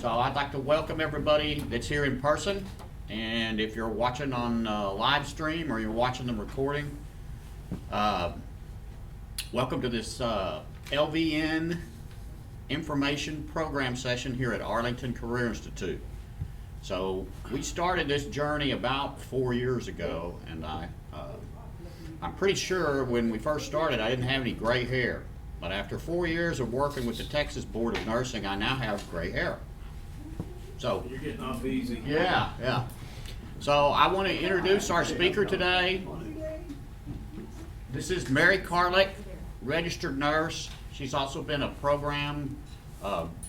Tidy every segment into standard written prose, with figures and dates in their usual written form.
So I'd like to welcome everybody that's here in person, and if you're watching on live stream or you're watching the recording, welcome to this LVN information program session here at Arlington Career Institute. So we started this journey about 4 years ago, and I'm pretty sure when we first started I didn't have any gray hair, but after 4 years of working with the Texas Board of Nursing, I now have gray hair. So you're getting off easy. Yeah. So I want to introduce our speaker today. This is Mary Carlick, registered nurse. She's also been a program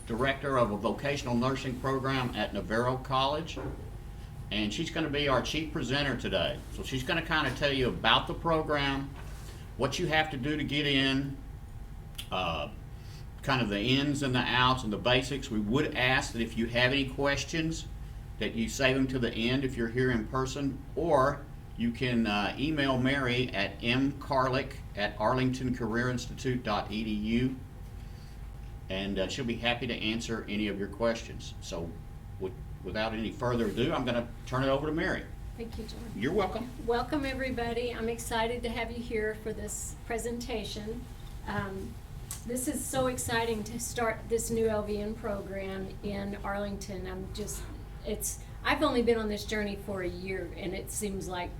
director of a vocational nursing program at Navarro College, and she's going to be our chief presenter today. So she's going to kind of tell you about the program, what you have to do to get in, kind of the ins and the outs and the basics. We would ask that if you have any questions that you save them to the end if you're here in person, or you can email Mary at mcarlick@arlingtoncareerinstitute.edu, and she'll be happy to answer any of your questions. So without any further ado, I'm going to turn it over to Mary. Thank you, John. You're welcome. Welcome, everybody. I'm excited to have you here for this presentation. This is so exciting to start this new LVN program in Arlington. I've only been on this journey for a year, and it seems like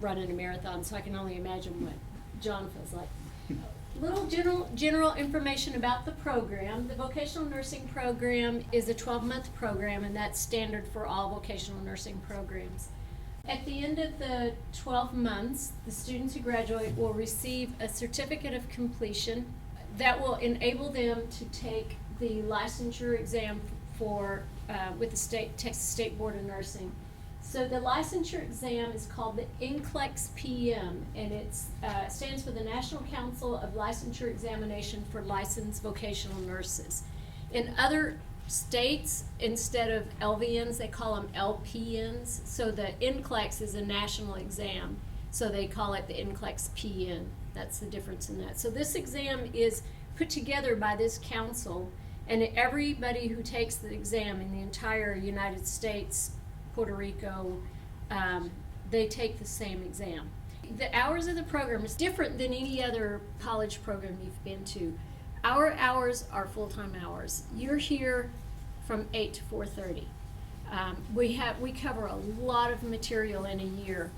running a marathon, so I can only imagine what John feels like. Little general information about the program. The vocational nursing program is a 12-month program, and that's standard for all vocational nursing programs. At the end of the 12 months, the students who graduate will receive a certificate of completion that will enable them to take the licensure exam with the Texas State Board of Nursing. So the licensure exam is called the NCLEX PM, and it stands for the National Council of Licensure Examination for Licensed Vocational Nurses. In other states, instead of LVNs, they call them LPNs. So the NCLEX is a national exam, so they call it the NCLEX PN. That's the difference in that. So this exam is put together by this council, and everybody who takes the exam in the entire United States, Puerto Rico, they take the same exam. The hours of the program is different than any other college program you've been to. Our hours are full-time hours. You're here from 8 to 4:30. We cover a lot of material in a year,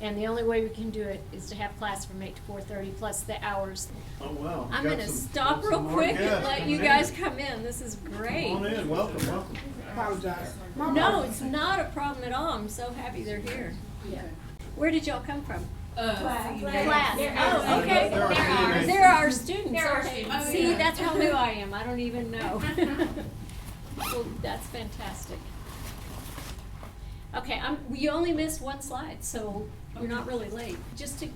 and the only way we can do it is to have class from 8 to 4:30 plus the hours. Oh wow! I'm going to stop real quick and let you guys come in. This is great. Come on in. Welcome. Apologize. No, it's not a problem at all. I'm so happy they're here. Yeah. Where did y'all come from? Class. Oh, okay. There are students. Okay. See, that's how new I am. I don't even know. Well, that's fantastic. Okay, we only missed one slide, so we're not really late. Just to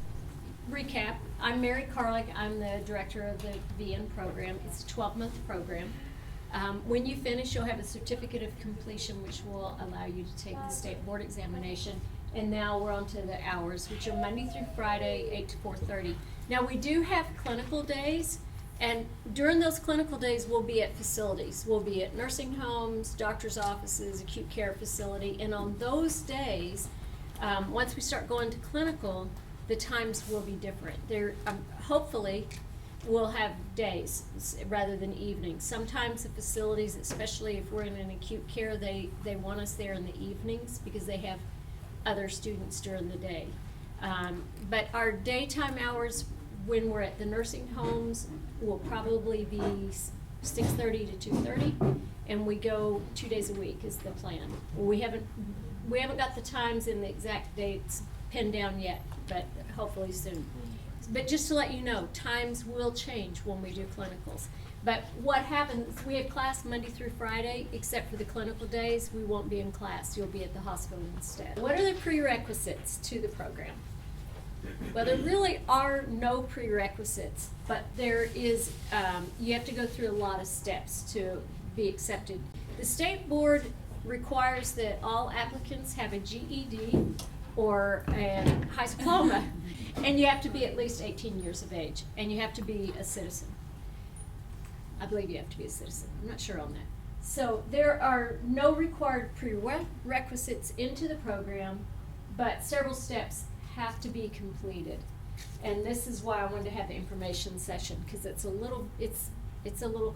recap, I'm Mary Carlick. I'm the director of the VN program. It's a 12-month program. When you finish, you'll have a certificate of completion, which will allow you to take the state board examination. And now we're on to the hours, which are Monday through Friday, 8 to 4:30. Now, we do have clinical days, and during those clinical days, we'll be at facilities. We'll be at nursing homes, doctor's offices, acute care facility, and on those days, once we start going to clinical, the times will be different. Hopefully, we'll have days rather than evenings. Sometimes the facilities, especially if we're in an acute care, they want us there in the evenings because they have other students during the day. But our daytime hours when we're at the nursing homes will probably be 6:30 to 2:30, and we go 2 days a week is the plan. We haven't got the times and the exact dates pinned down yet, but hopefully soon. But just to let you know, times will change when we do clinicals. But what happens, we have class Monday through Friday, except for the clinical days, we won't be in class. You'll be at the hospital instead. What are the prerequisites to the program? Well, there really are no prerequisites, but there is, you have to go through a lot of steps to be accepted. The state board requires that all applicants have a GED or a high school diploma, and you have to be at least 18 years of age, and you have to be a citizen. I believe you have to be a citizen. I'm not sure on that. So there are no required prerequisites into the program, but several steps have to be completed. And this is why I wanted to have the information session, because it's a little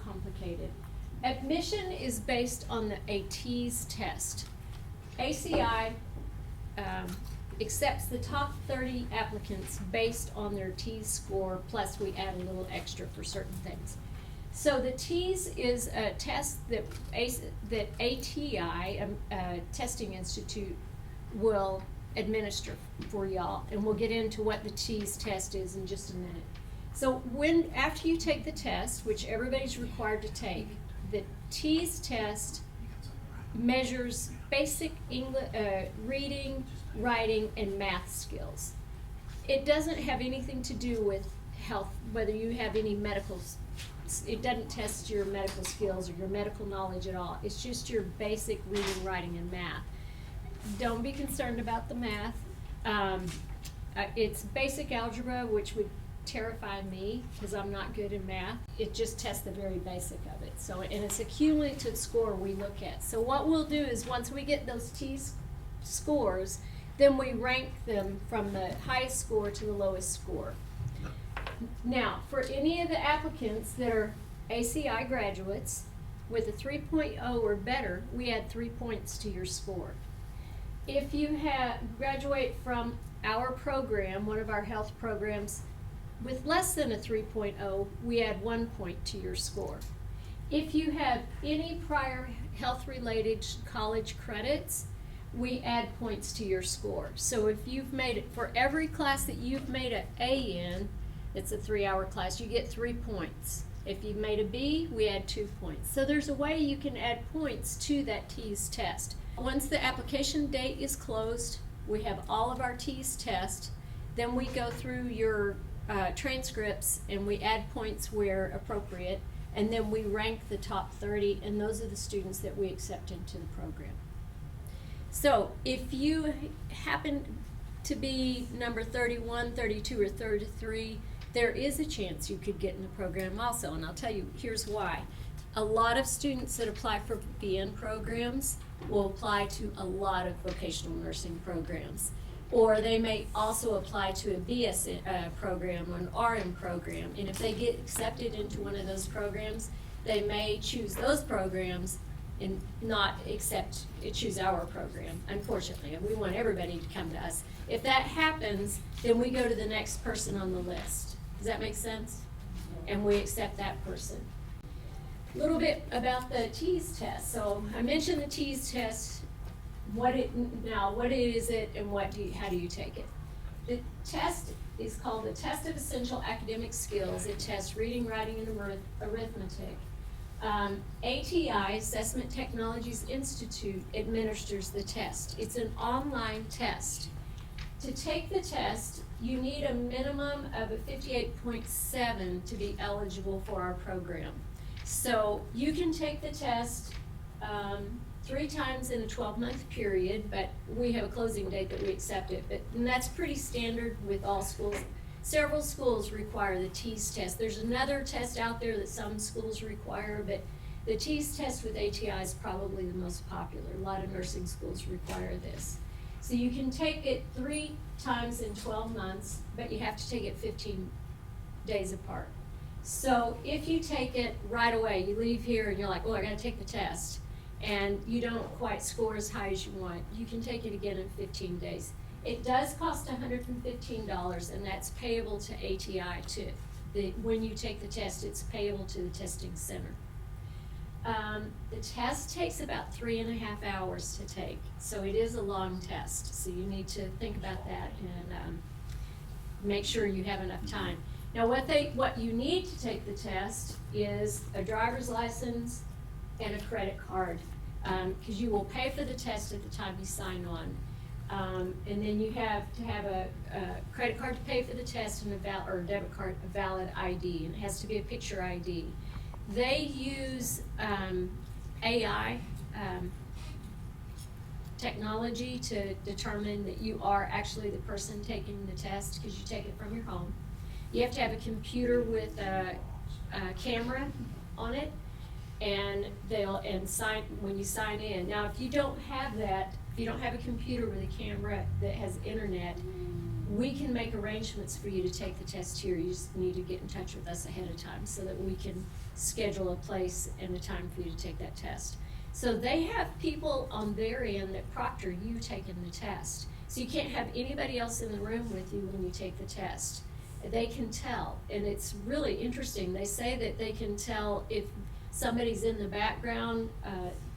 complicated. Admission is based on the ATs test. ACI accepts the top 30 applicants based on their T's score, plus we add a little extra for certain things. So the T's is a test that ATI, Testing Institute, will administer for y'all, and we'll get into what the T's test is in just a minute. So after you take the test, which everybody's required to take, the T's test measures basic English, reading, writing, and math skills. It doesn't have anything to do with health, whether you have any medical. It doesn't test your medical skills or your medical knowledge at all. It's just your basic reading, writing, and math. Don't be concerned about the math. It's basic algebra, which would terrify me because I'm not good in math. It just tests the very basic of it. So, and it's a cumulative score we look at. So what we'll do is once we get those T scores, then we rank them from the highest score to the lowest score. Now, for any of the applicants that are ACI graduates with a 3.0 or better, we add 3 points to your score. If you graduate from our program, one of our health programs, with less than a 3.0, we add 1 point to your score. If you have any prior health-related college credits, we add points to your score. So if you've made it, for every class that you've made an A in, it's a 3-hour class, you get 3 points. If you've made a B, we add 2 points. So there's a way you can add points to that T's test. Once the application date is closed, we have all of our T's test, then we go through your transcripts and we add points where appropriate, and then we rank the top 30, and those are the students that we accept into the program. So if you happen to be number 31, 32, or 33, there is a chance you could get in the program also, and I'll tell you, here's why. A lot of students that apply for BN programs will apply to a lot of vocational nursing programs, or they may also apply to a BS program or an RM program, and if they get accepted into one of those programs, they may choose those programs and not choose our program, unfortunately, and we want everybody to come to us. If that happens, then we go to the next person on the list. Does that make sense? And we accept that person. A little bit about the T's test. So I mentioned the T's test. What is it, and how do you take it? The test is called the Test of Essential Academic Skills. It tests reading, writing, and arithmetic. ATI, Assessment Technologies Institute, administers the test. It's an online test. To take the test, you need a minimum of a 58.7 to be eligible for our program. So you can take the test 3 times in a 12-month period, but we have a closing date that we accept it. And that's pretty standard with all schools. Several schools require the TEAS test. There's another test out there that some schools require, but the TEAS test with ATI is probably the most popular. A lot of nursing schools require this. So you can take it 3 times in 12 months, but you have to take it 15 days apart. So if you take it right away, you leave here and you're like, oh, I gotta take the test, and you don't quite score as high as you want, you can take it again in 15 days. It does cost $115, and that's payable to ATI too. When you take the test, it's payable to the testing center. The test takes about 3.5 hours to take, so it is a long test. So you need to think about that and make sure you have enough time. Now, what you need to take the test is a driver's license and a credit card, because you will pay for the test at the time you sign on. And then you have to have a credit card to pay for the test and or a debit card, a valid ID, and it has to be a picture ID. They use AI technology to determine that you are actually the person taking the test, because you take it from your home. You have to have a computer with a camera on it. and sign, when you sign in. Now, if you don't have that, if you don't have a computer with a camera that has internet, we can make arrangements for you to take the test here. You just need to get in touch with us ahead of time so that we can schedule a place and a time for you to take that test. So they have people on their end that proctor you taking the test. So you can't have anybody else in the room with you when you take the test. They can tell, and it's really interesting. They say that they can tell if somebody's in the background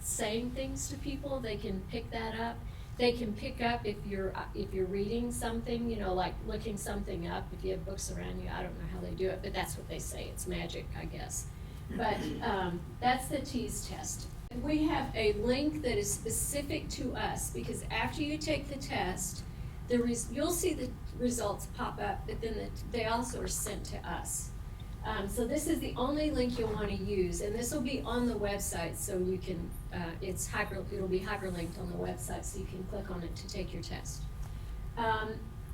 saying things to people. They can pick that up. They can pick up if you're reading something, you know, like looking something up. If you have books around you, I don't know how they do it, but that's what they say. It's magic, I guess. But that's the TEAS test. We have a link that is specific to us, because after you take the test, you'll see the results pop up, but then they also are sent to us. So this is the only link you'll want to use, and this will be on the website, so you can, it'll be hyperlinked on the website, so you can click on it to take your test.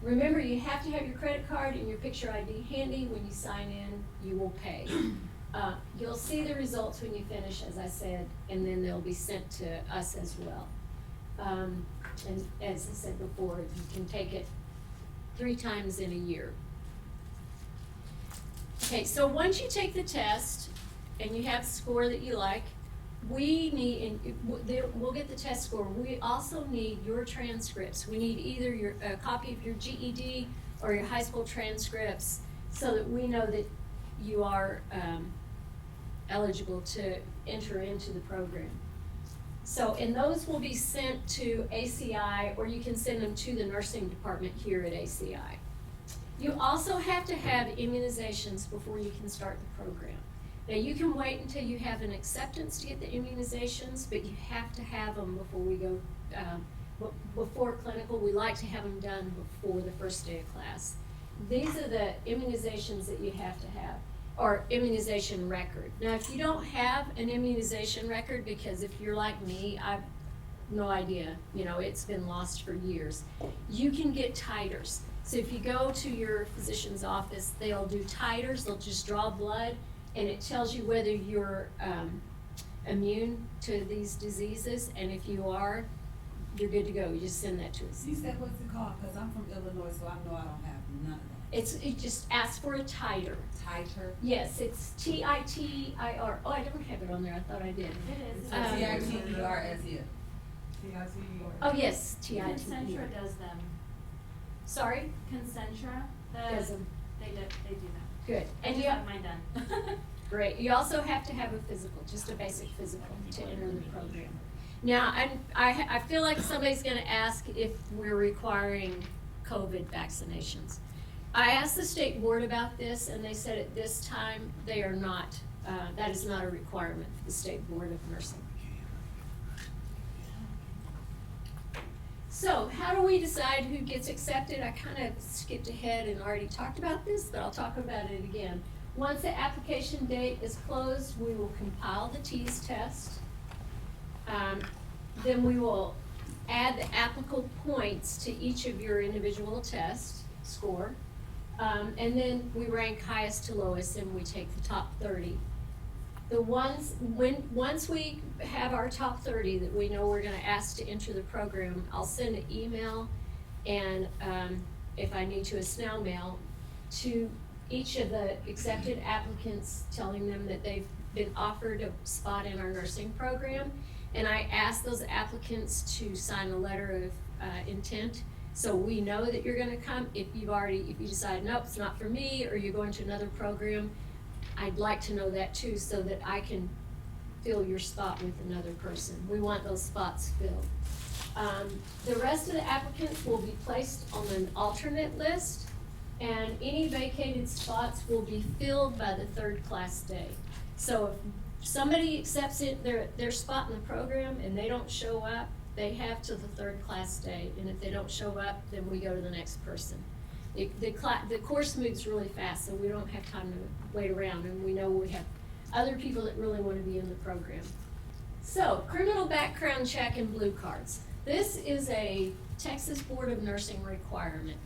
Remember, you have to have your credit card and your picture ID handy. When you sign in, you will pay. You'll see the results when you finish, as I said, and then they'll be sent to us as well. And as I said before, you can take it 3 times in a year. Okay, so once you take the test and you have the score that you like, we need, and we'll get the test score. We also need your transcripts. We need either a copy of your GED or your high school transcripts, so that we know that you are eligible to enter into the program. So, and those will be sent to ACI, or you can send them to the nursing department here at ACI. You also have to have immunizations before you can start the program. Now, you can wait until you have an acceptance to get the immunizations, but you have to have them before we go, before clinical. We like to have them done before the first day of class. These are the immunizations that you have to have, or immunization record. Now, if you don't have an immunization record, because if you're like me, I've no idea, you know, it's been lost for years, you can get titers. So if you go to your physician's office, they'll do titers. They'll just draw blood, and it tells you whether you're immune to these diseases, and if you are, you're good to go. You just send that to us. You said, what's it called? Because I'm from Illinois, so I know I don't have none of that. It just asks for a titer. Titer? Yes, it's TITIR. Oh, I don't have it on there. I thought I did. It is. TITER. Oh, yes, TITIR. Concentra does them. Sorry? Concentra, Does them. they do that. Good. I And just you have mine done. Great. You also have to have a physical, just a basic physical, to enter the program. Now, I feel like somebody's going to ask if we're requiring COVID vaccinations. I asked the state board about this, and they said at this time they are not. That is not a requirement for the State Board of Nursing. So, how do we decide who gets accepted? I kind of skipped ahead and already talked about this, but I'll talk about it again. Once the application date is closed, we will compile the TEAS test. Then we will add the applicable points to each of your individual test score. And then we rank highest to lowest, and we take the top 30. Once we have our top 30 that we know we're gonna ask to enter the program, I'll send an email and, if I need to, a snail mail to each of the accepted applicants, telling them that they've been offered a spot in our nursing program. And I ask those applicants to sign a letter of intent, so we know that you're gonna come. If you decide, nope, it's not for me, or you're going to another program, I'd like to know that too, so that I can fill your spot with another person. We want those spots filled. The rest of the applicants will be placed on an alternate list, and any vacated spots will be filled by the third class day. So if somebody accepts their spot in the program and they don't show up, they have till the third class day, and if they don't show up, then we go to the next person. The course moves really fast, so we don't have time to wait around, and we know we have other people that really want to be in the program. So, criminal background check and blue cards. This is a Texas Board of Nursing requirement.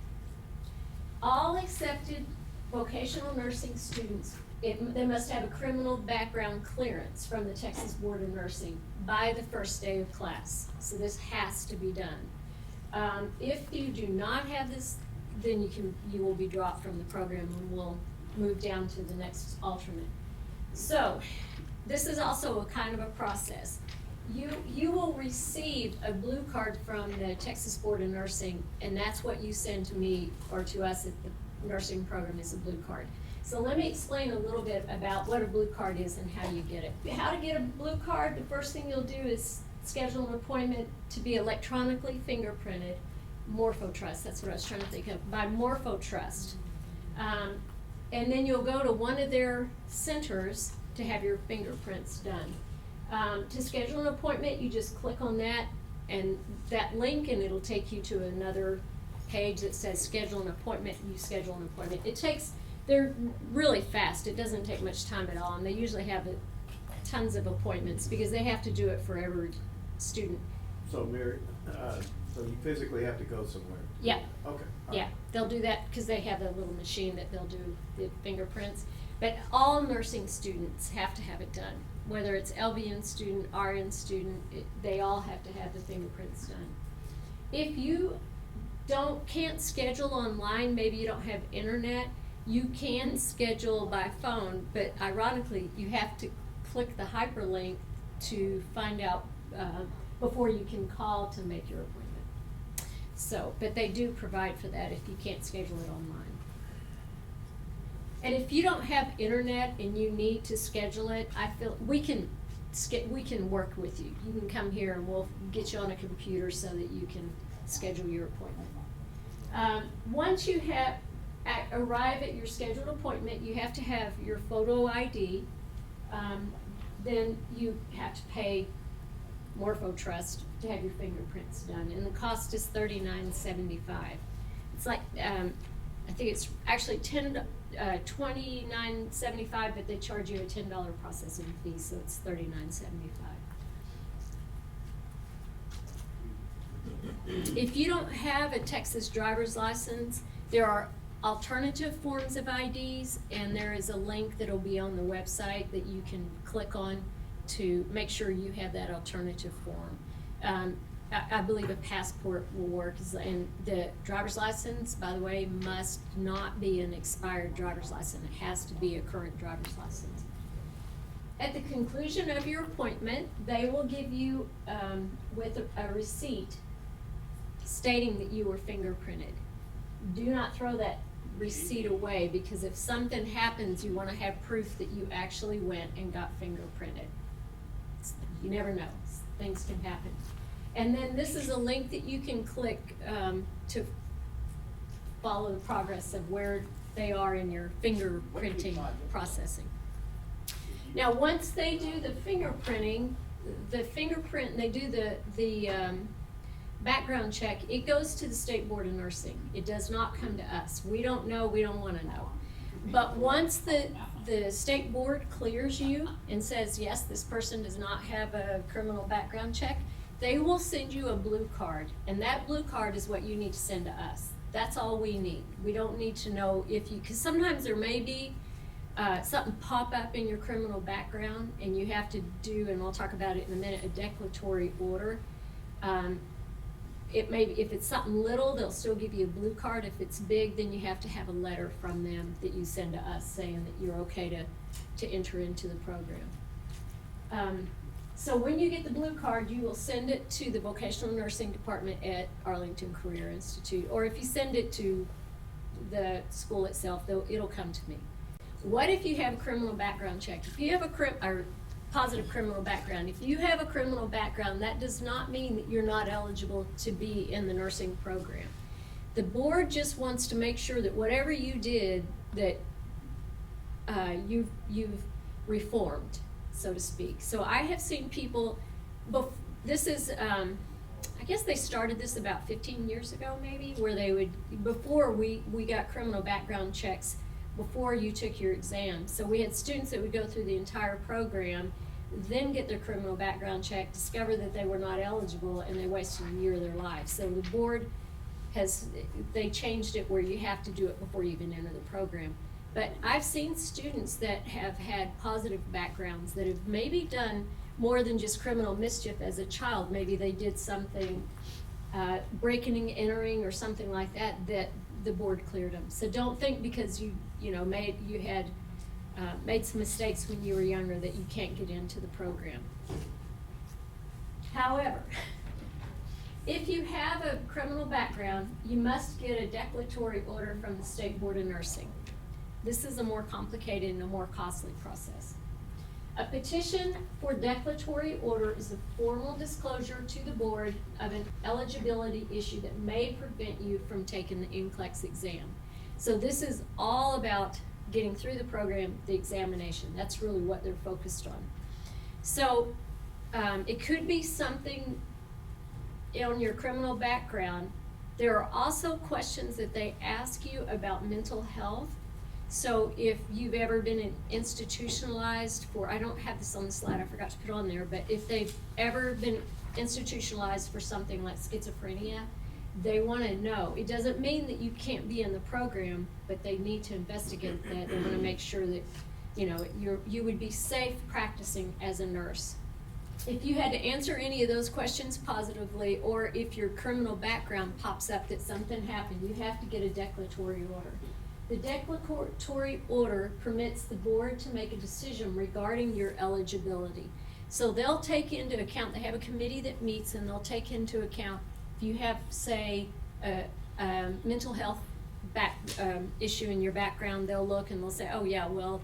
All accepted vocational nursing students they must have a criminal background clearance from the Texas Board of Nursing by the first day of class. So this has to be done. If you do not have this, then you will be dropped from the program and will move down to the next alternate. So, this is also a kind of a process. You will receive a blue card from the Texas Board of Nursing, and that's what you send to me or to us at the nursing program is a blue card. So let me explain a little bit about what a blue card is and how you get it. How to get a blue card, the first thing you'll do is schedule an appointment to be electronically fingerprinted, MorphoTrust, that's what I was trying to think of, by MorphoTrust. And then you'll go to one of their centers to have your fingerprints done. To schedule an appointment, you just click on that and that link, and it'll take you to another page that says schedule an appointment, and you schedule an appointment. They're really fast, it doesn't take much time at all, and they usually have tons of appointments because they have to do it for every student. So Mary, so you physically have to go somewhere? Yeah. Okay. Yeah, they'll do that because they have a little machine that they'll do the fingerprints. But all nursing students have to have it done, whether it's LVN student, RN student, they all have to have the fingerprints done. If you can't schedule online, maybe you don't have internet, you can schedule by phone, but ironically, you have to click the hyperlink to find out before you can call to make your appointment. So, but they do provide for that if you can't schedule it online. And if you don't have internet and you need to schedule it, I feel we can work with you. You can come here and we'll get you on a computer so that you can schedule your appointment. Once you arrive at your scheduled appointment, you have to have your photo ID. Then you have to pay MorphoTrust to have your fingerprints done, and the cost is $39.75. It's like I think it's actually $29.75, but they charge you a $10 processing fee, so it's $39.75. If you don't have a Texas driver's license, there are alternative forms of IDs, and there is a link that'll be on the website that you can click on to make sure you have that alternative form. I believe a passport will work, and the driver's license, by the way, must not be an expired driver's license. It has to be a current driver's license. At the conclusion of your appointment, they will give you with a receipt stating that you were fingerprinted. Do not throw that receipt away, because if something happens, you want to have proof that you actually went and got fingerprinted. You never know, things can happen. And then this is a link that you can click to follow the progress of where they are in your fingerprinting processing. Now, once they do the fingerprinting, they do the background check, it goes to the State Board of Nursing. It does not come to us. We don't know, we don't want to know. But once the state board clears you and says, yes, this person does not have a criminal background check, they will send you a blue card, and that blue card is what you need to send to us. That's all we need. We don't need to know because sometimes there may be something pop up in your criminal background, and you have to do, and we'll talk about it in a minute, a declaratory order. It may be, if it's something little, they'll still give you a blue card. If it's big, then you have to have a letter from them that you send to us saying that you're okay to enter into the program. So when you get the blue card, you will send it to the vocational nursing department at Arlington Career Institute, or if you send it to the school itself, it'll come to me. What if you have a criminal background check? If you have a positive criminal background, if you have a criminal background, that does not mean that you're not eligible to be in the nursing program. The board just wants to make sure that whatever you did, that you've reformed, so to speak. So I have seen people, this is, I guess they started this about 15 years ago maybe, where they would, before we got criminal background checks, before you took your exam. So we had students that would go through the entire program, then get their criminal background check, discover that they were not eligible, and they wasted a year of their life. So the board they changed it where you have to do it before you even enter the program. But I've seen students that have had positive backgrounds, that have maybe done more than just criminal mischief as a child. Maybe they did something, breaking and entering or something like that, that the board cleared them. So don't think because you had made some mistakes when you were younger that you can't get into the program. However, if you have a criminal background, you must get a declaratory order from the State Board of Nursing. This is a more complicated and a more costly process. A petition for declaratory order is a formal disclosure to the board of an eligibility issue that may prevent you from taking the NCLEX exam. So this is all about getting through the program, the examination. That's really what they're focused on. So it could be something on your criminal background. There are also questions that they ask you about mental health. So if you've ever been institutionalized for, I don't have this on the slide, I forgot to put on there, but if they've ever been institutionalized for something like schizophrenia, they want to know. It doesn't mean that you can't be in the program, but they need to investigate that. They want to make sure that, you would be safe practicing as a nurse. If you had to answer any of those questions positively, or if your criminal background pops up that something happened, you have to get a declaratory order. The declaratory order permits the board to make a decision regarding your eligibility. So they'll take into account, they have a committee that meets, and they'll take into account if you have, say, a mental health issue in your background. They'll look and they'll say, oh yeah, well,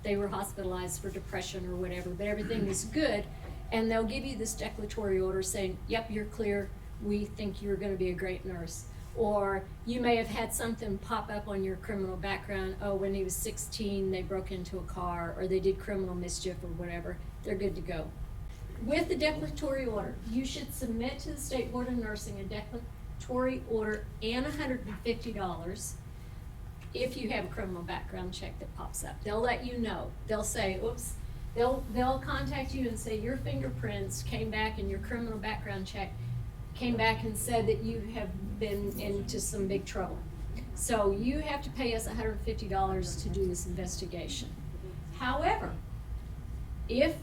they were hospitalized for depression or whatever, but everything is good. And they'll give you this declaratory order saying, yep, you're clear, we think you're gonna be a great nurse. Or you may have had something pop up on your criminal background. Oh, when he was 16, they broke into a car, or they did criminal mischief or whatever. They're good to go. With the declaratory order, you should submit to the State Board of Nursing a declaratory order and $150 if you have a criminal background check that pops up. They'll let you know. They'll say, oops, they'll contact you and say your fingerprints came back and your criminal background check came back and said that you have been into some big trouble. So you have to pay us $150 to do this investigation. However, if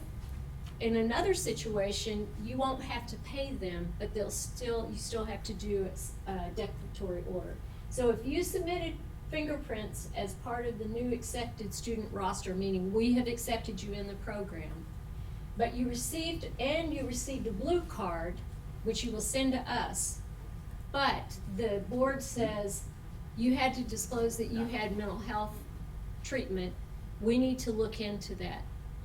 in another situation, you won't have to pay them, but you still have to do a declaratory order. So if you submitted fingerprints as part of the new accepted student roster, meaning we have accepted you in the program, but you received a blue card, which you will send to us, but the board says you had to disclose that you had mental health treatment, we need to look into that.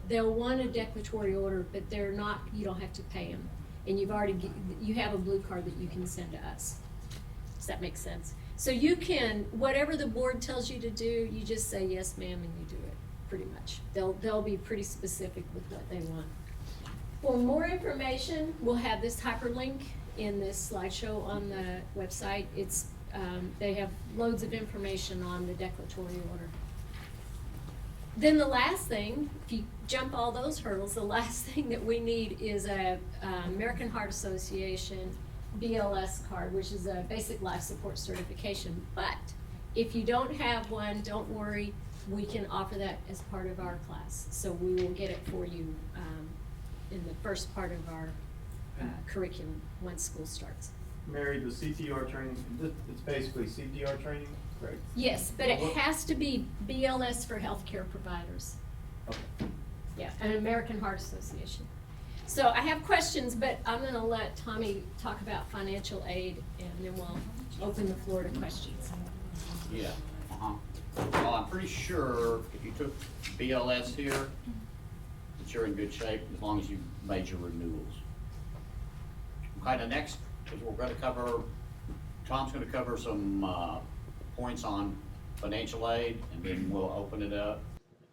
They'll want a declaratory order, but you don't have to pay them. And you have a blue card that you can send to us. Does that make sense? So you can, whatever the board tells you to do, you just say yes, ma'am, and you do it, pretty much. They'll be pretty specific with what they want. For more information, we'll have this hyperlink in this slideshow on the website. They have loads of information on the declaratory order. Then the last thing, if you jump all those hurdles, the last thing that we need is a American Heart Association BLS card, which is a basic life support certification. But if you don't have one, don't worry, we can offer that as part of our class. So we will get it for you in the first part of our curriculum once school starts. Mary, the CPR training, it's basically CPR training, correct? Yes, but it has to be BLS for healthcare providers. Okay. Yeah, an American Heart Association. So I have questions, but I'm gonna let Tommy talk about financial aid, and then we'll open the floor to questions. Yeah, Well, I'm pretty sure if you took BLS here, that you're in good shape as long as you made your renewals. Okay, the next is we're gonna cover, Tom's gonna cover some, points on financial aid, and then we'll open it up.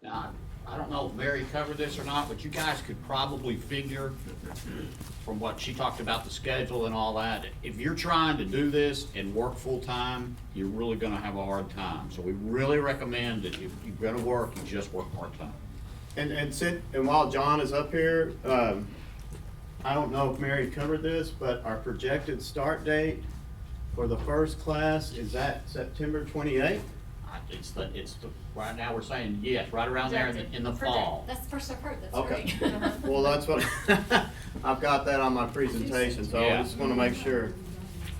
Now, I don't know if Mary covered this or not, but you guys could probably figure from what she talked about, the schedule and all that, if you're trying to do this and work full-time, you're really gonna have a hard time. So we really recommend that if you're gonna work, you just work part-time. And while John is up here, I don't know if Mary covered this, but our projected start date for the first class is at September 28th. right now we're saying yes, right around there in the fall. That's the first I've heard, that's Okay. great. Well, that's what, I've got that on my presentation, so I Yeah. just wanna make sure.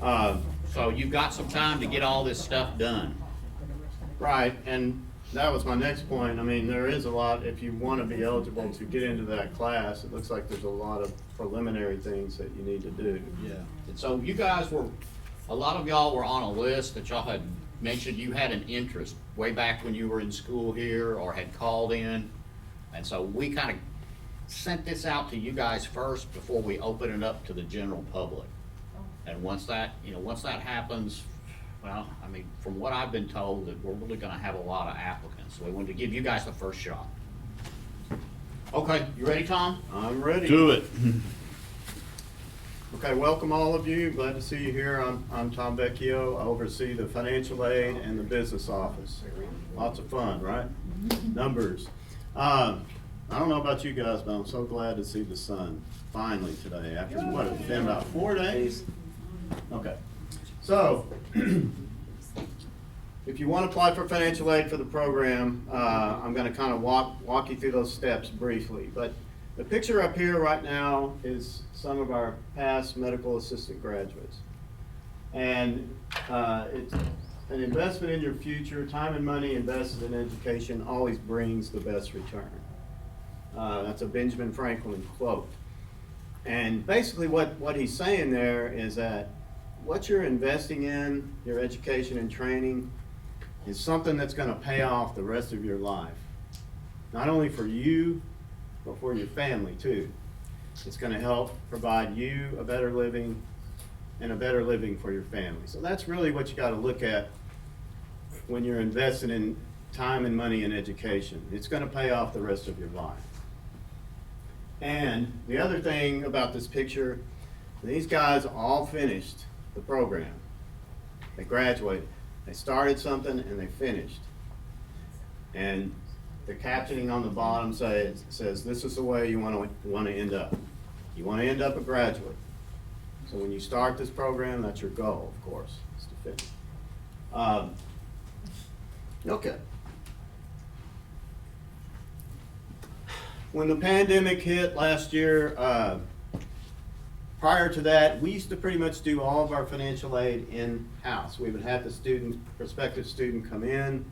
So you've got some time to get all this stuff done. Right, and that was my next point. I mean, there is a lot, if you wanna be eligible to get into that class, it looks like there's a lot of preliminary things that you need to do. Yeah. And so you guys were, a lot of y'all were on a list that y'all had mentioned you had an interest way back when you were in school here or had called in. And so we kind of sent this out to you guys first before we open it up to the general public. And once that happens, well, I mean, from what I've been told, that we're really gonna have a lot of applicants. So we wanted to give you guys the first shot. Okay, you ready, Tom? I'm ready. it. Okay, welcome all of you. Glad to see you here. I'm Tom Vecchio. I oversee the financial aid and the business office. Lots of fun, right? Numbers. I don't know about you guys, but I'm so glad to see the sun finally today after what, it's been about 4 days? Okay. So, if you want to apply for financial aid for the program, I'm going to kind of walk you through those steps briefly. But the picture up here right now is some of our past medical assistant graduates. And it's an investment in your future. Time and money invested in education always brings the best return. That's a Benjamin Franklin quote. And basically what he's saying there is that what you're investing in, your education and training, is something that's going to pay off the rest of your life. Not only for you, but for your family too. It's going to help provide you a better living and a better living for your family. So that's really what you got to look at when you're investing in time and money in education. It's going to pay off the rest of your life. And the other thing about this picture, these guys all finished the program. They graduated. They started something and they finished. And the captioning on the bottom says this is the way you want to end up. You want to end up a graduate. So when you start this program, that's your goal, of course, is to finish. Okay. When the pandemic hit last year, prior to that, we used to pretty much do all of our financial aid in-house. We would have the prospective student come in,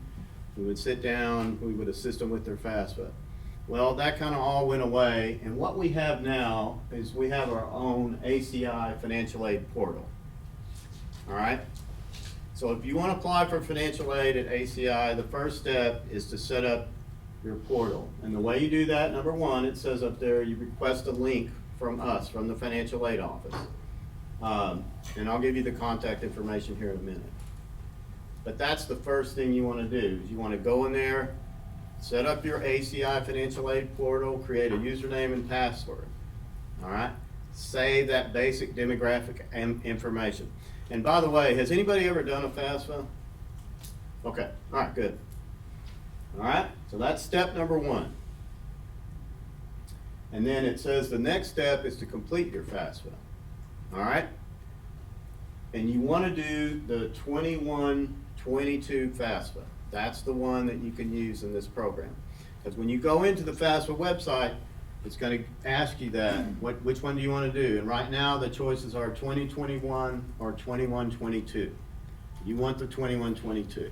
we would sit down, we would assist them with their FAFSA. Well, that kind of all went away, and what we have now is we have our own ACI financial aid portal. All right? So if you want to apply for financial aid at ACI, the first step is to set up your portal. And the way you do that, number one, it says up there, you request a link from us, from the financial aid office. And I'll give you the contact information here in a minute. But that's the first thing you want to do, is you want to go in there, set up your ACI financial aid portal, create a username and password. All right? Save that basic demographic information. And by the way, has anybody ever done a FAFSA? Okay, all right, good. All right, so that's step number one. And then it says the next step is to complete your FAFSA. All right? And you want to do the 21-22 FAFSA. That's the one that you can use in this program. Because when you go into the FAFSA website, it's going to ask you that, which one do you want to do? And right now the choices are 2021 or 21-22. You want the 21-22.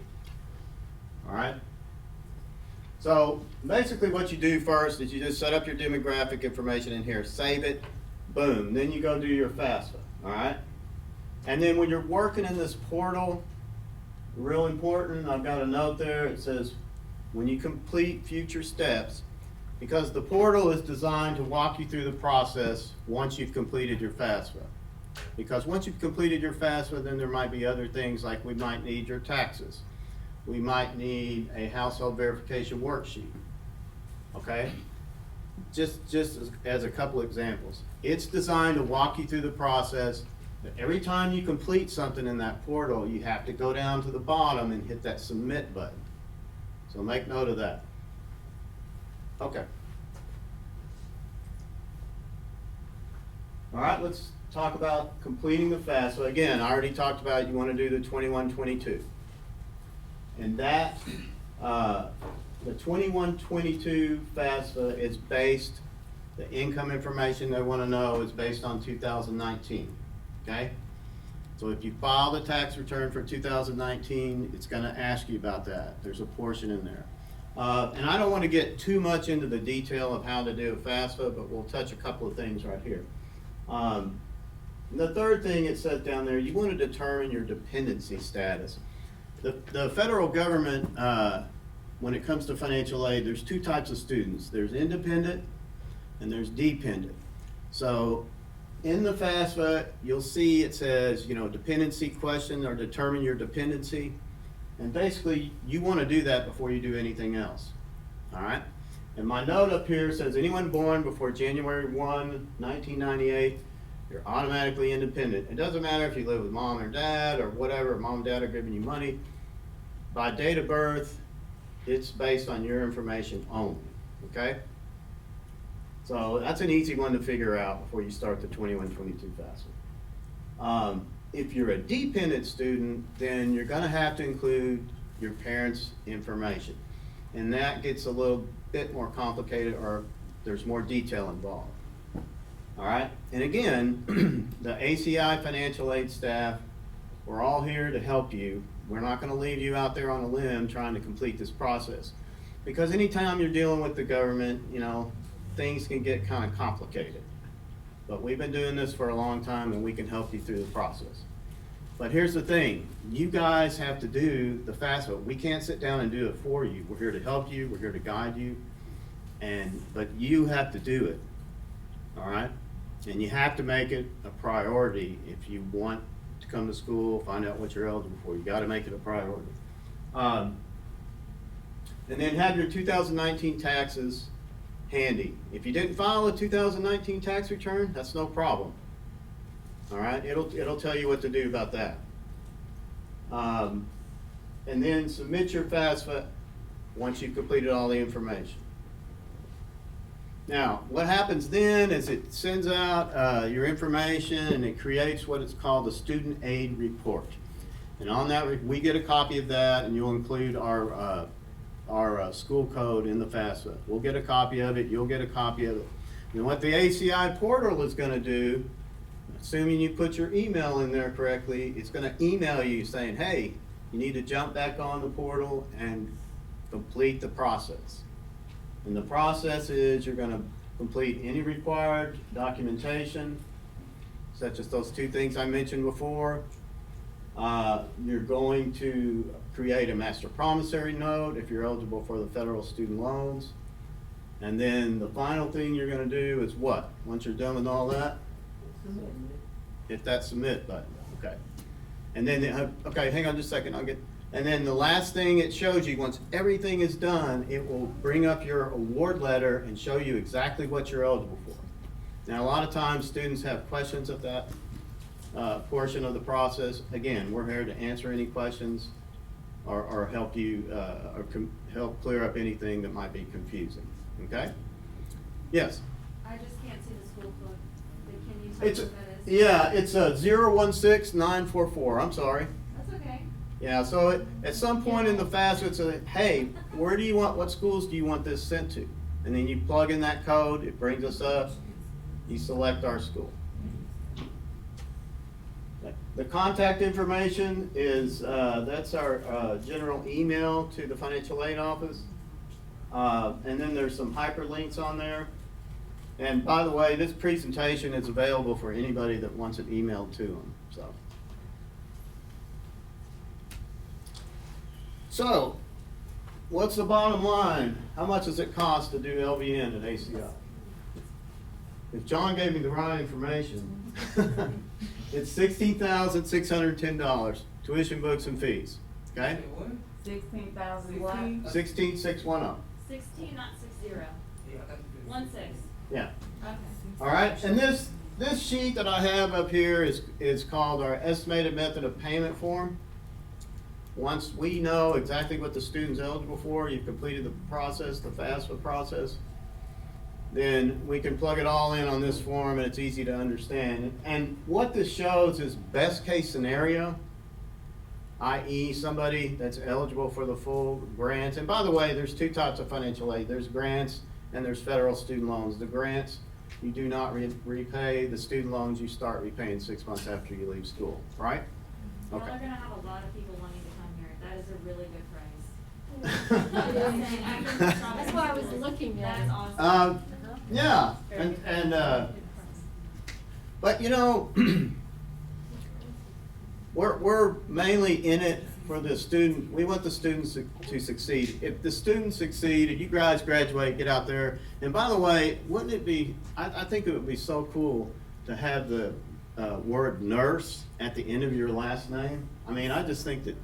All right? So basically what you do first is you just set up your demographic information in here, save it, boom, then you go do your FAFSA, all right? And then when you're working in this portal, real important, I've got a note there, it says when you complete future steps, because the portal is designed to walk you through the process once you've completed your FAFSA. Because once you've completed your FAFSA, then there might be other things like we might need your taxes. We might need a household verification worksheet, okay? Just as a couple examples. It's designed to walk you through the process, but every time you complete something in that portal, you have to go down to the bottom and hit that submit button. So make note of that. Okay. All right, let's talk about completing the FAFSA. Again, I already talked about you want to do the 21-22. And that, the 21-22 FAFSA is based, the income information they want to know is based on 2019, okay? So if you file the tax return for 2019, it's going to ask you about that. There's a portion in there. And I don't want to get too much into the detail of how to do a FAFSA, but we'll touch a couple of things right here. The third thing it says down there, you want to determine your dependency status. The federal government, when it comes to financial aid, there's two types of students. There's independent and there's dependent. So in the FAFSA, you'll see it says, dependency question or determine your dependency. And basically, you want to do that before you do anything else. All right? And my note up here says anyone born before January 1, 1998, you're automatically independent. It doesn't matter if you live with mom or dad or whatever, mom and dad are giving you money. By date of birth, it's based on your information only, okay? So that's an easy one to figure out before you start the 21-22 FAFSA. If you're a dependent student, then you're gonna have to include your parents' information. And that gets a little bit more complicated, or there's more detail involved. All right, and again, the ACI financial aid staff, we're all here to help you. We're not gonna leave you out there on a limb trying to complete this process. Because anytime you're dealing with the government, things can get kind of complicated. But we've been doing this for a long time and we can help you through the process. But here's the thing, you guys have to do the FAFSA. We can't sit down and do it for you. We're here to help you, we're here to guide you, but you have to do it, all right? And you have to make it a priority if you want to come to school, find out what you're eligible for. You gotta make it a priority. And then have your 2019 taxes handy. If you didn't file a 2019 tax return, that's no problem. All right, it'll tell you what to do about that. And then submit your FAFSA once you've completed all the information. Now, what happens then is it sends out your information and it creates what is called a student aid report. And on that, we get a copy of that, and you'll include our school code in the FAFSA. We'll get a copy of it, you'll get a copy of it. And what the ACI portal is gonna do, assuming you put your email in there correctly, it's gonna email you saying, hey, you need to jump back on the portal and complete the process. And the process is you're gonna complete any required documentation, such as those two things I mentioned before. You're going to create a master promissory note if you're eligible for the federal student loans. And then the final thing you're gonna do is what? Once you're done with all that? Hit that submit button, okay. And then, okay, hang on just a second, and then the last thing it shows you, once everything is done, it will bring up your award letter and show you exactly what you're eligible for. Now, a lot of times, students have questions of that portion of the process. Again, we're here to answer any questions or help you, help clear up anything that might be confusing, okay? Yes? I just can't see the school code. Can you tell me It's, what that is? yeah, it's 016944, I'm sorry. That's okay. Yeah, so at some point in the FAFSA, it's hey, what schools do you want this sent to? And then you plug in that code, it brings us up, you select our school. The contact information is, that's our general email to the financial aid office. And then there's some hyperlinks on there. And by the way, this presentation is available for anybody that wants it emailed to them, so. So, what's the bottom line? How much does it cost to do LVN at ACI? If John gave me the right information, it's $16,610, tuition, books, and fees, okay? 16,000 what? 16,610, 16, not 60. 16. yeah. Okay. All right, and this sheet that I have up here is called our estimated method of payment form. Once we know exactly what the student's eligible for, you've completed the process, the FAFSA process, then we can plug it all in on this form and it's easy to understand. And what this shows is best case scenario. i.e. somebody that's eligible for the full grants. And by the way, there's two types of financial aid. There's grants and there's federal student loans. The grants, you do not repay. The student loans, you start repaying 6 months after you leave school, right? Y'all Okay. are gonna have a lot of people wanting to come here. That is a really good price. That's why I was looking at it. That's awesome. Yeah, and but you know, we're mainly in it for the student. We want the students to succeed. If the students succeed and you guys graduate, get out there. And by the way, wouldn't it be, I think it would be so cool to have the word nurse at the end of your last name. I mean, I just think that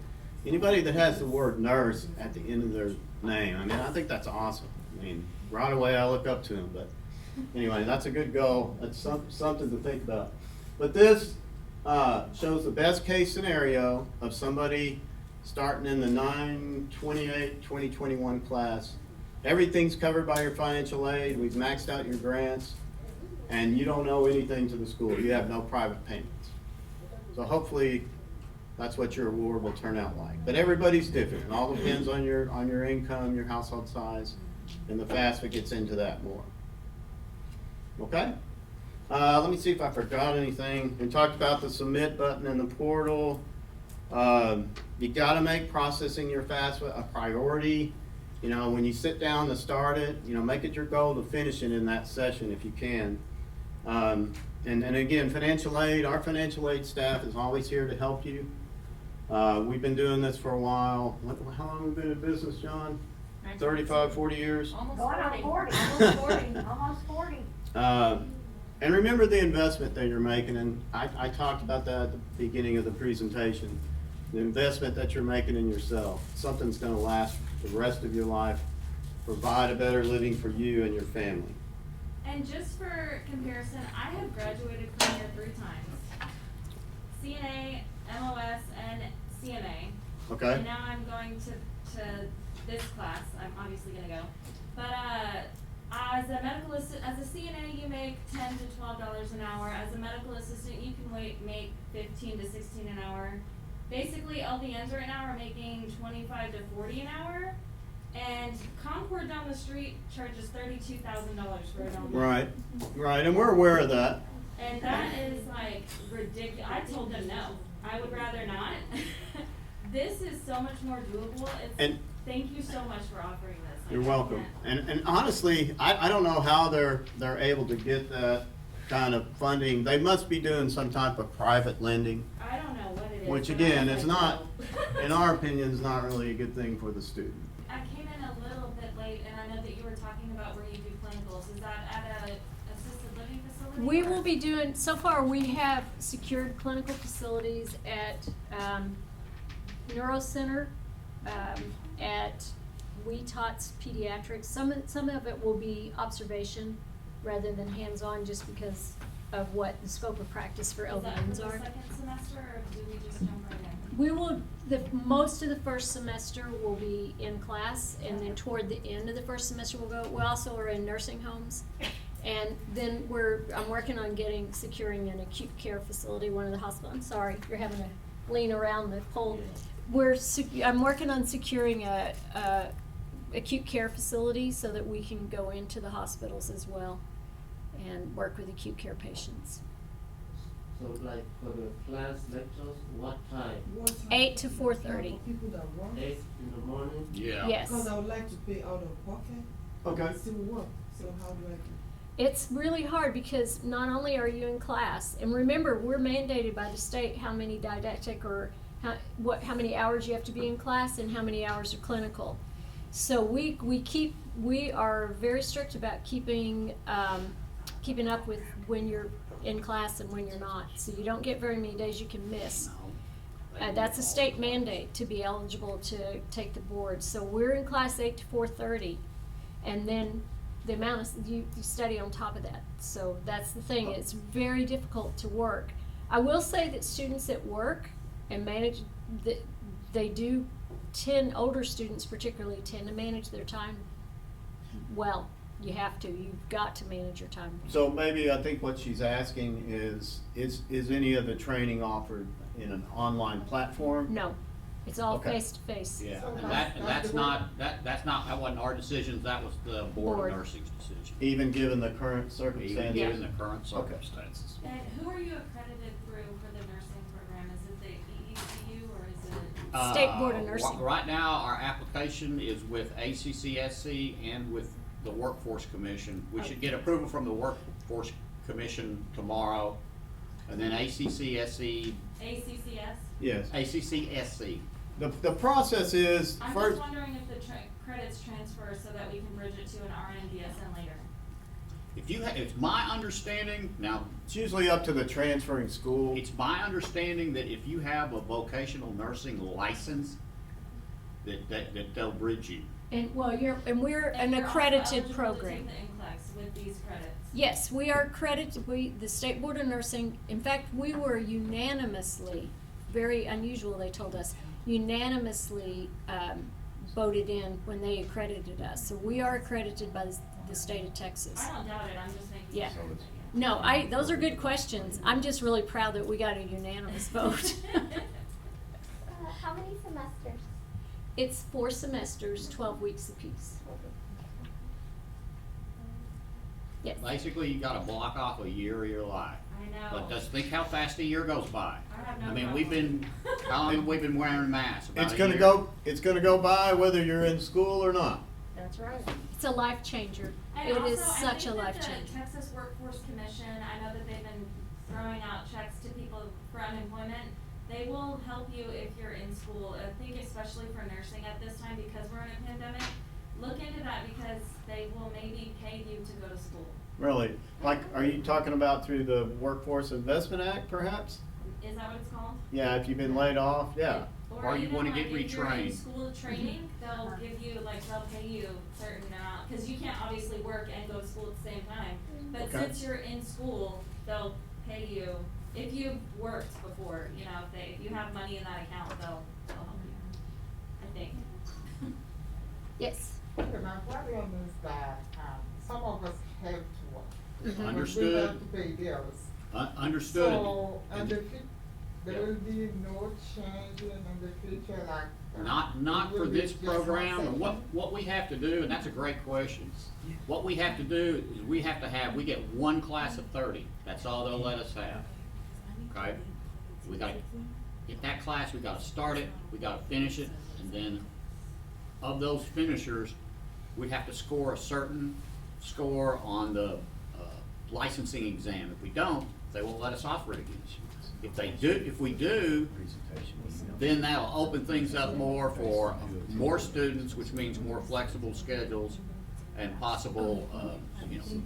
anybody that has the word nurse at the end of their name, I mean, I think that's awesome. I mean, right away I look up to them, but anyway, that's a good goal. That's something to think about. But this shows the best case scenario of somebody starting in the 9/28/2021 class. Everything's covered by your financial aid. We've maxed out your grants, and you don't owe anything to the school. You have no private payments. So hopefully that's what your award will turn out like. But everybody's different. It all depends on your income, your household size, and the FAFSA gets into that more. Okay? Let me see if I forgot anything. We talked about the submit button in the portal. You gotta make processing your FAFSA a priority. You know, when you sit down to start it, you know, make it your goal to finish it in that session if you can. And again, financial aid, our financial aid staff is always here to help you. We've been doing this for a while. How long have we been in business, John? 35, 40 years? Almost Going on 40. 40, almost 40. And remember the investment that you're making, and I talked about that at the beginning of the presentation. The investment that you're making in yourself, something's gonna last the rest of your life, provide a better living for you and your family. And just for comparison, I have graduated from here 3 times. CNA, MOS, and CMA. Okay? And now I'm going to this class. I'm obviously gonna go. But as a medical assistant, as a CNA, you make $10 to $12 an hour. As a medical assistant, you can make 15 to 16 an hour. Basically, LVNs right now are making 25 to 40 an hour. And Concord down the street charges $32,000 for an LVN. Right, and we're aware of that. And that is like ridiculous. I told them no. I would rather not. This is so much more doable. Thank you so much for offering this. You're welcome. And honestly, I don't know how they're able to get that kind of funding. They must be doing some type of private lending, I don't know what it is. which but again I is was like, not, no. in our opinion, is not really a good thing for the student. I came in a little bit late, and I know that you were talking about where you do clinicals. Is that at a assisted living facility? We or- will be doing, so far we have secured clinical facilities at Neuro Center, at WeTOTS Pediatrics. Some of it will be observation rather than hands-on, just because of what the scope of practice for Is that for LVNs the are. second semester, or do we just jump right in? We will, most of the first semester will be in class, and then toward the end of the first semester we'll go, we also are in nursing homes. And then I'm working on securing an acute care facility, one of the hospitals. I'm sorry, you're having to lean around the pole. I'm working on securing a acute care facility so that we can go into the hospitals as well and work with acute care patients. So like for the class lectures, what time? 8 to 4:30. People that work. 8 in the morning? Yeah. Yes. Because I would like to pay out of pocket. Okay. I still work, so how do I do? It's really hard because not only are you in class, and remember, we're mandated by the state how many didactic or how many hours you have to be in class and how many hours are clinical. So we are very strict about keeping up with when you're in class and when you're not. So you don't get very many days you can miss. That's a state mandate to be eligible to take the board. So we're in class 8 to 4:30, and then the amount of you study on top of that. So that's the thing. It's very difficult to work. I will say that students at work and manage, they do older students particularly tend to manage their time well. You have to. You've got to manage your time. So maybe I think what she's asking is any of the training offered in an online platform? No. It's all Okay. face to face. Yeah, So and that's that's the not, that wasn't our decisions, that was the Board Board. of Nursing's decision. Even given the current Even circumstances? given the current circumstances. And who are you accredited through for the nursing program? Is it the EECU or is it? State Board of Nursing. Right now, our application is with ACCSC and with the Workforce Commission. We should get approval from the Workforce Commission tomorrow, and then ACCSC, ACCS? Yes. ACCSC. The process is, I'm first, just wondering if the credits transfer so that we can bridge it to an RN BSN later. If you it's my understanding, now, it's usually up to the transferring school. it's my understanding that if you have a vocational nursing license, that they'll bridge you. And, well, we're an And you're also accredited eligible program. to take the NCLEX with these credits. Yes, we are accredited, the State Board of Nursing, in fact, we were unanimously, very unusual, they told us, unanimously voted in when they accredited us. So we are accredited by the state of Texas. I don't doubt it, I'm just making Yeah. sure. No, those are good questions. I'm just really proud that we got a unanimous vote. How many semesters? It's 4 semesters, 12 weeks apiece. Yes. Basically, you gotta block off a year of your life. I know. But just think how fast a year goes by. I have no I mean, problem. how long have we been wearing masks? About It's a gonna year? it's gonna go by whether you're in school or not. That's right. It's a life changer. And It also, is such a I life think that changer. the Texas Workforce Commission, I know that they've been throwing out checks to people for unemployment. They will help you if you're in school. I think especially for nursing at this time because we're in a pandemic. Look into that because they will maybe pay you to go to school. Really? Like, are you talking about through the Workforce Investment Act, perhaps? Is that what it's called? Yeah, if you've been laid off, yeah. Or you even, wanna like, get if you're in retrained. school training, they'll give you, like, they'll pay you a certain amount, cause you can't obviously work and go to school at the same time. But Okay. since you're in school, they'll pay you, if you've worked before, you know, if you have money in that account, they'll help you, I think. Yes. Okay, my problem is that some of us have to work. Mhm. But Understood. we have to pay bills. Understood. So, And there will be no change in the future, like. Not it for will be this just one program, and section? what we have to do, and that's a great question. What we have to do is we get one class of 30, that's all they'll let us have. Okay? We gotta get that class, we gotta start it, we gotta finish it, and then of those finishers, we have to score a certain score on the licensing exam. If we don't, they won't let us offer it again. If we do, then that'll open things up more for more students, which means more flexible schedules and possible,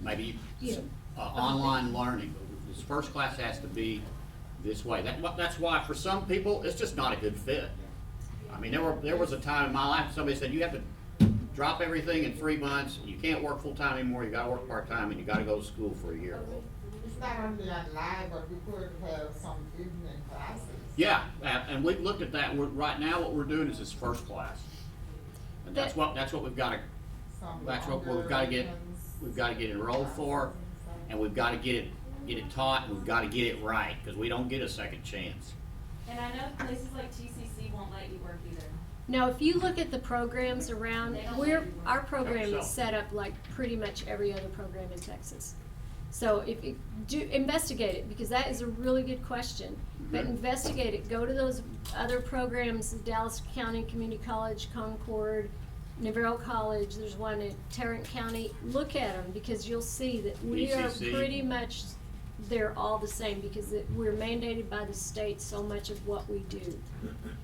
maybe online learning. This first class has to be this way. That's why for some people, it's just not a good fit. I mean, there was a time in my life, somebody said, you have to drop everything in 3 months, you can't work full-time anymore, you gotta work part-time, and you gotta go to school for a year. It's not only online, but we could have some evening classes. Yeah, and we've looked at that. Right now, what we're doing is this first class. And that's what we've gotta, Some that's what longer we've gotta get, lessons, we've gotta get enrolled for, and we've gotta get it taught, and we've gotta get it right, because we don't get a second chance. And I know places like TCC won't let you work either. Now, if you look at the programs around, our program So- is set up like pretty much every other program in Texas. So if you do, investigate it, because that is a really good question. But Mhm. investigate it, go to those other programs, Dallas County Community College, Concord, Navarro College, there's one at Tarrant County. Look at them, because you'll see that we are BCC. pretty much, they're all the same, because we're mandated by the state so much of what we do.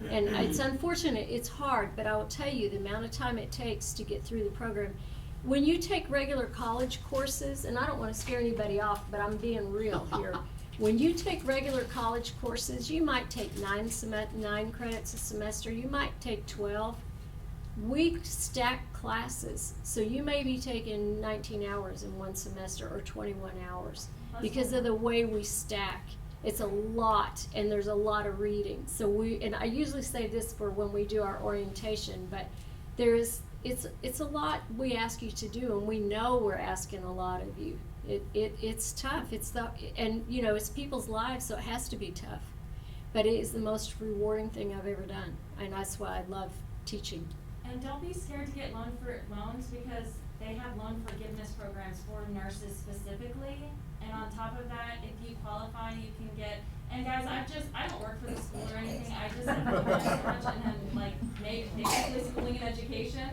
And it's unfortunate, it's hard, but I will tell you, the amount of time it takes to get through the program. When you take regular college courses, and I don't wanna scare anybody off, but I'm being real here. When you take regular college courses, you might take 9 credits a semester, you might take 12. We stack classes, so you may be taking 19 hours in one semester or 21 hours because of the way we stack. It's a lot, and there's a lot of reading. So and I usually say this for when we do our orientation, but it's a lot we ask you to do, and we know we're asking a lot of you. It's tough. And you know, it's people's lives, so it has to be tough. but it is the most rewarding thing I've ever done, and that's why I love teaching. And don't be scared to get loans because they have loan forgiveness programs for nurses specifically. And on top of that, if you qualify, you can get, and guys, I don't work for the school or anything, I just have worked so much and am like basically schooling and education,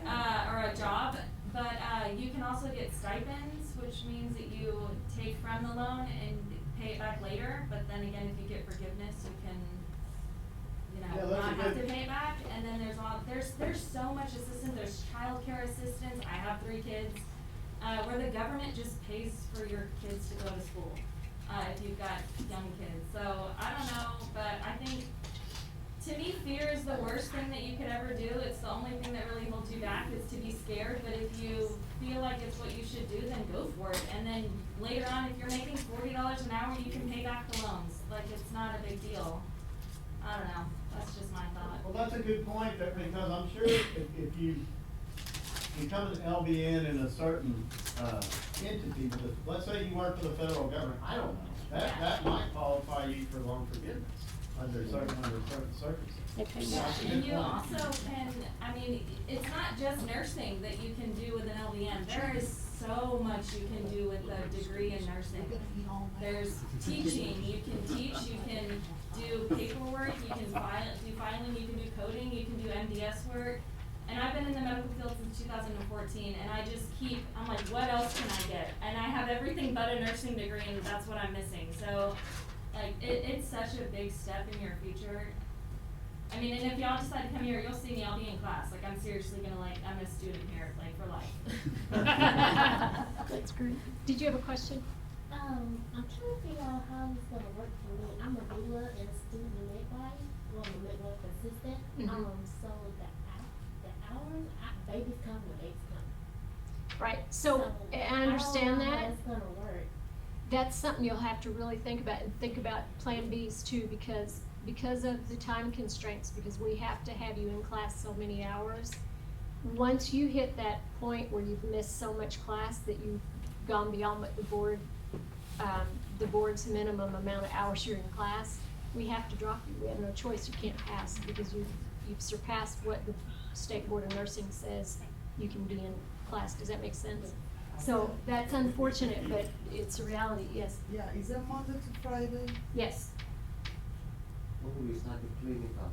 or a job. But, you can also get stipends, which means that you take from the loan and pay it back later. But then again, if you get forgiveness, you can, Yeah, that's not a have good- to pay it back. And then there's so much assistance, there's childcare assistance, I have 3 kids, where the government just pays for your kids to go to school, if you've got young kids. So, I don't know, but I think, to me, fear is the worst thing that you could ever do. It's the only thing that really holds you back is to be scared, but if you feel like it's what you should do, then go for it. And then later on, if you're making $40 an hour, you can pay back the loans, like, it's not a big deal. I don't know, that's just my thought. Well, that's a good point, because I'm sure if you become an LVN in a certain, entity, let's say you work for the federal government, I don't know, that might qualify you for loan forgiveness under certain circumstances. Okay. Yeah, That's a good and you point. also can, I mean, it's not just nursing that you can do with an LVN. There is so much you can do with a degree in nursing. There's teaching, you can teach, you can do paperwork, you can do filing, you can do coding, you can do MDS work. And I've been in the medical field since 2014, and I just I'm like, what else can I get? And I have everything but a nursing degree, and that's what I'm missing. So, like, it's such a big step in your future. I mean, and if y'all decide to come here, you'll see me, I'll be in class. Like, I'm seriously gonna, I'm a student here, like, for life. That's great. Did you have a question? I'm trying to figure out how it's gonna work for me. I'm a doula and a student midwife, well, I'm a midwife assistant. Mhm. So the hours, babies come when babies come. Right, so I understand I don't know that. how it's gonna work. That's something you'll have to really think about, and think about Plan Bs too, because of the time constraints, because we have to have you in class so many hours. Once you hit that point where you've missed so much class that you've gone beyond what the board's minimum amount of hours you're in class, we have to drop you. We have no choice. You can't pass because you've surpassed what the State Board of Nursing says you can be in class. Does that make sense? So that's unfortunate, but it's a reality, yes. Yeah, is it Monday to Friday? Yes. When will we start the clinicals?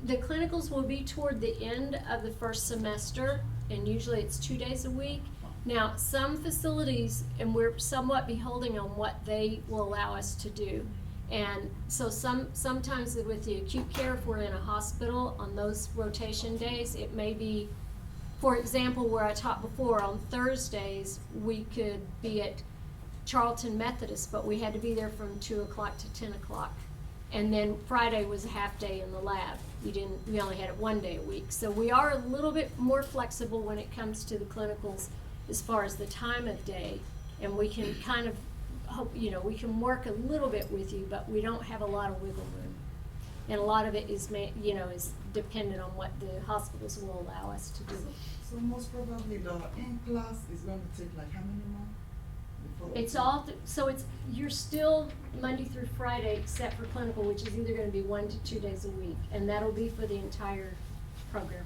The clinicals will be toward the end of the first semester, and usually it's 2 days a week. Now, some facilities, and we're somewhat beholding on what they will allow us to do. And so sometimes with the acute care, if we're in a hospital on those rotation days, it may be, for example, where I taught before, on Thursdays, we could be at Charlton Methodist, but we had to be there from 2 o'clock to 10 o'clock. And then Friday was a half day in the lab. We only had it 1 day a week. So we are a little bit more flexible when it comes to the clinicals as far as the time of day. And we can kind of hope, we can work a little bit with you, but we don't have a lot of wiggle room. And a lot of it is, is dependent on what the hospitals will allow us to do. So most probably the in-class is gonna take like how many months? before- It's all, you're still Monday through Friday except for clinical, which is either gonna be 1 to 2 days a week, and that'll be for the entire program.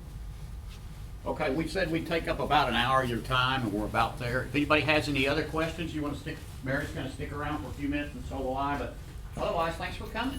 Okay, we said we'd take up about an hour of your time, and we're about there. If anybody has any other questions, you wanna stick, Mary's gonna stick around for a few minutes, and so will I, but otherwise, thanks for coming.